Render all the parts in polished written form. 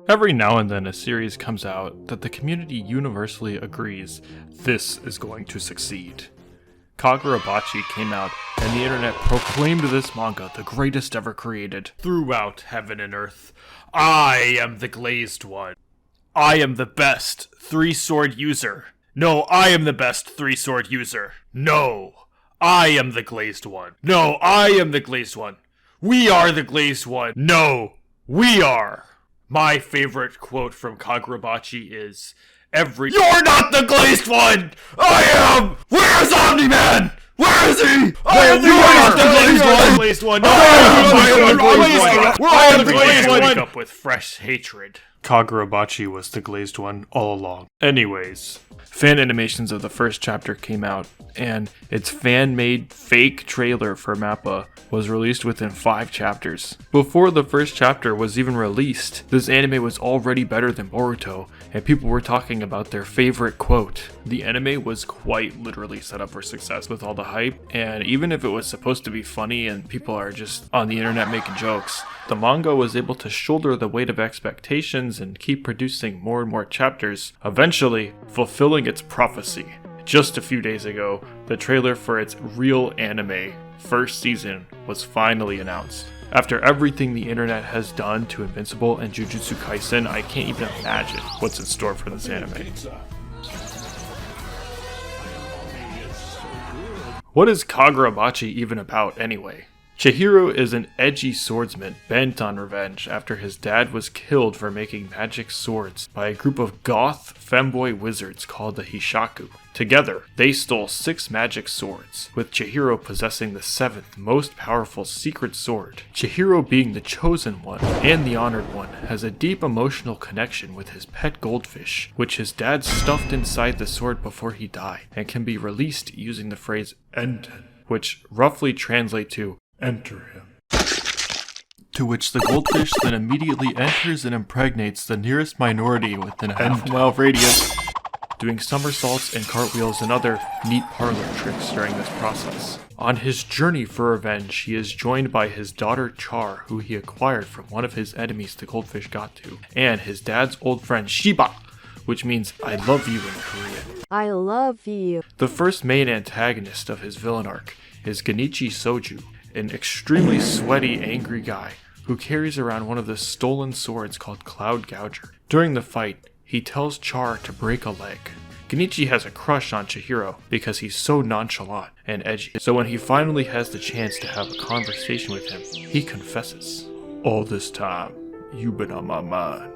Every now and then a series comes out that the community universally agrees this is going to succeed. Kagurabachi came out and the internet proclaimed this manga the greatest ever created throughout heaven and earth. I am the glazed one. I am the best three-sword user. No, I am the best three-sword user. No, I am the glazed one. No, I am the glazed one. We are the glazed one. No, we are. My favorite quote from Kagurabachi is, You're not the glazed one! I am! Where's Omni-Man? Where is he? I am the glazed one! I am the glazed one! I am the glazed one! Wake up with fresh hatred. Kagurabachi was the glazed one all along. Anyways, fan animations of the first chapter came out, and its fan-made fake trailer for MAPPA was released within 5 chapters. Before the first chapter was even released, this anime was already better than Boruto, and people were talking about their favorite quote. The anime was quite literally set up for success with all the hype, and even if it was supposed to be funny and people are just on the internet making jokes, the manga was able to shoulder the weight of expectations and keep producing more and more chapters, eventually fulfilling its prophecy. Just a few days ago, the trailer for its real anime first season was finally announced. After everything the internet has done to Invincible and Jujutsu Kaisen, I can't even imagine what's in store for this anime. What is Kagurabachi even about anyway? Chihiro is an edgy swordsman bent on revenge after his dad was killed for making magic swords by a group of goth femboy wizards called the Hishaku. Together, they stole 6 magic swords, with Chihiro possessing the 7th most powerful secret sword. Chihiro, being the chosen one and the honored one, has a deep emotional connection with his pet goldfish, which his dad stuffed inside the sword before he died, and can be released using the phrase Enten, which roughly translate to enter him. To which the goldfish then immediately enters and impregnates the nearest minority within a half-mile radius, doing somersaults and cartwheels and other neat parlor tricks during this process. On his journey for revenge, he is joined by his daughter Char, who he acquired from one of his enemies the goldfish got to, and his dad's old friend Shiba, which means I love you in Korean. I love you. The first main antagonist of his villain arc is Genichi Soju, an extremely sweaty, angry guy who carries around one of the stolen swords called Cloud Gouger. During the fight, he tells Char to break a leg. Genichi has a crush on Chihiro because he's so nonchalant and edgy, so when he finally has the chance to have a conversation with him, he confesses, All this time, you've been on my mind,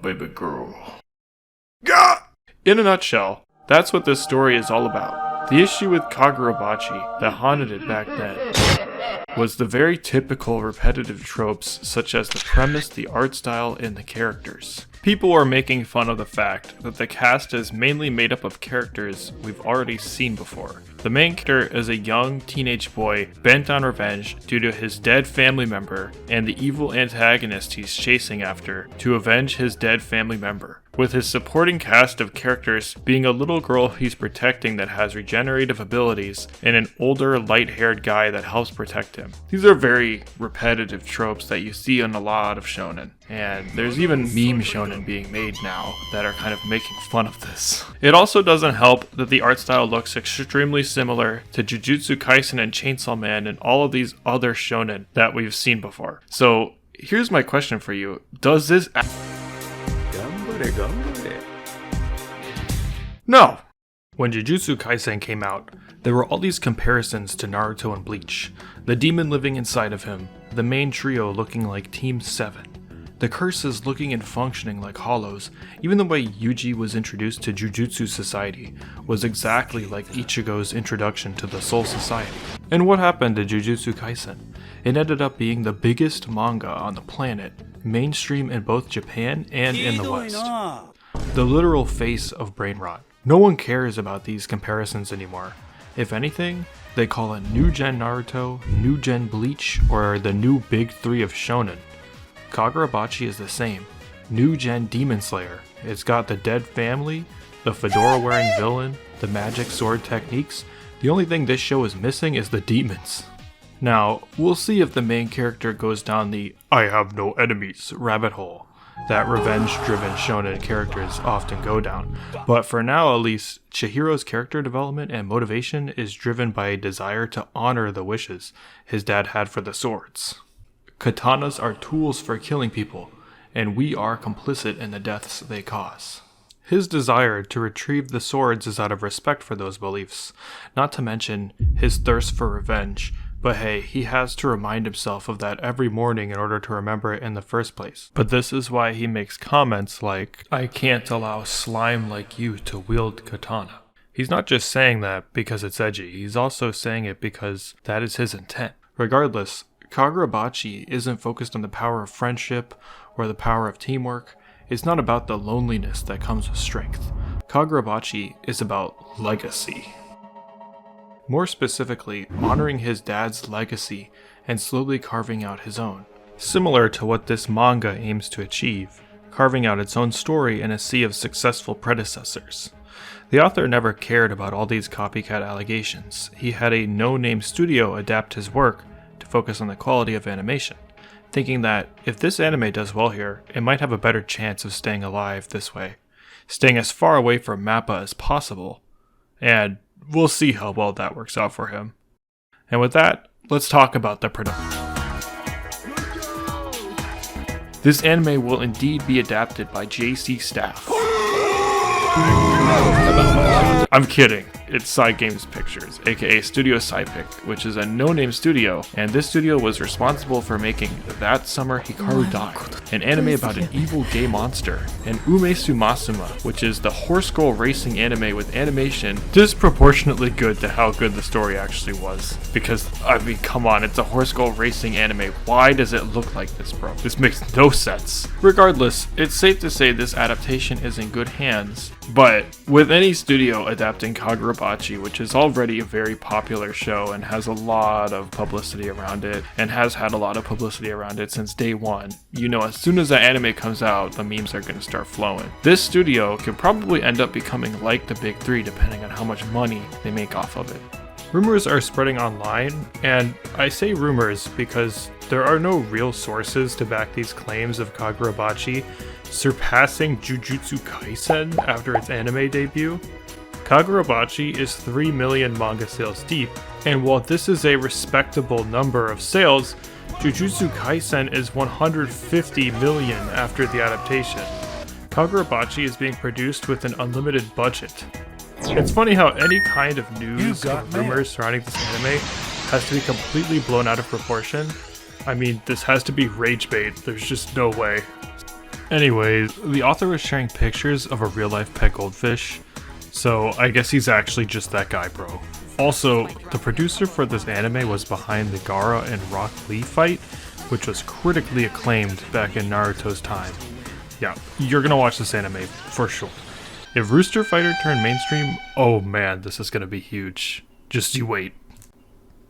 baby girl. Gah! In a nutshell, that's what this story is all about. The issue with Kagurabachi that haunted it back then was the very typical repetitive tropes such as the premise, the art style, and the characters. People were making fun of the fact that the cast is mainly made up of characters we've already seen before. The main character is a young teenage boy bent on revenge due to his dead family member and the evil antagonist he's chasing after to avenge his dead family member, with his supporting cast of characters being a little girl he's protecting that has regenerative abilities and an older light-haired guy that helps protect him. These are very repetitive tropes that you see in a lot of shonen, and there's even meme shonen being made now that are kind of making fun of this. It also doesn't help that the art style looks extremely similar to Jujutsu Kaisen and Chainsaw Man and all of these other shonen that we've seen before. So here's my question for you. Does this No! When Jujutsu Kaisen came out, there were all these comparisons to Naruto and Bleach, the demon living inside of him, the main trio looking like Team 7, the curses looking and functioning like hollows. Even the way Yuji was introduced to Jujutsu Society was exactly like Ichigo's introduction to the Soul Society. And what happened to Jujutsu Kaisen? It ended up being the biggest manga on the planet, mainstream in both Japan and in the West. The literal face of brain rot. No one cares about these comparisons anymore. If anything, they call it New Gen Naruto, New Gen Bleach, or the new Big 3 of Shonen. Kagurabachi is the same. New Gen Demon Slayer. It's got the dead family, the fedora wearing villain, the magic sword techniques. The only thing this show is missing is the demons. Now, we'll see if the main character goes down the I have no enemies rabbit hole, that revenge-driven shonen characters often go down. But for now, at least, Chihiro's character development and motivation is driven by a desire to honor the wishes his dad had for the swords. Katanas are tools for killing people, and we are complicit in the deaths they cause. His desire to retrieve the swords is out of respect for those beliefs, not to mention his thirst for revenge. But hey, he has to remind himself of that every morning in order to remember it in the first place. But this is why he makes comments like, "I can't allow slime like you to wield katana." He's not just saying that because it's edgy, he's also saying it because that is his intent. Regardless, Kagurabachi isn't focused on the power of friendship or the power of teamwork. It's not about the loneliness that comes with strength. Kagurabachi is about legacy. More specifically, honoring his dad's legacy and slowly carving out his own. Similar to what this manga aims to achieve, carving out its own story in a sea of successful predecessors. The author never cared about all these copycat allegations. He had a no-name studio adapt his work to focus on the quality of animation, thinking that if this anime does well here, it might have a better chance of staying alive this way, staying as far away from Mappa as possible, and we'll see how well that works out for him. And with that, let's talk about the production. This anime will indeed be adapted by JC staff. I'm kidding. It's Side Games Pictures, aka Studio Sidepick, which is a no-name studio, and this studio was responsible for making That Summer Hikaru Died, an anime about an evil gay monster, and Ume Sumasuma, which is the horse girl racing anime with animation disproportionately good to how good the story actually was. Because, I mean, come on, it's a horse girl racing anime. Why does it look like this, bro? This makes no sense. Regardless, it's safe to say this adaptation is in good hands, but with any studio adapting Kagurabachi, which is already a very popular show and has a lot of publicity around it, and has had a lot of publicity around it since day one, you know, as soon as that anime comes out, the memes are going to start flowing. This studio could probably end up becoming like the big three depending on how much money they make off of it. Rumors are spreading online, and I say rumors because there are no real sources to back these claims of Kagurabachi surpassing Jujutsu Kaisen after its anime debut. Kagurabachi is 3 million manga sales deep, and while this is a respectable number of sales, Jujutsu Kaisen is 150 million after the adaptation. Kagurabachi is being produced with an unlimited budget. It's funny how any kind of news or rumors surrounding this anime has to be completely blown out of proportion. I mean, this has to be rage bait, there's just no way. Anyways, the author was sharing pictures of a real-life pet goldfish, so I guess he's actually just that guy, bro. Also, the producer for this anime was behind the Gaara and Rock Lee fight, which was critically acclaimed back in Naruto's time. Yeah, you're gonna watch this anime, for sure. If Rooster Fighter turned mainstream, oh man, this is gonna be huge. Just you wait.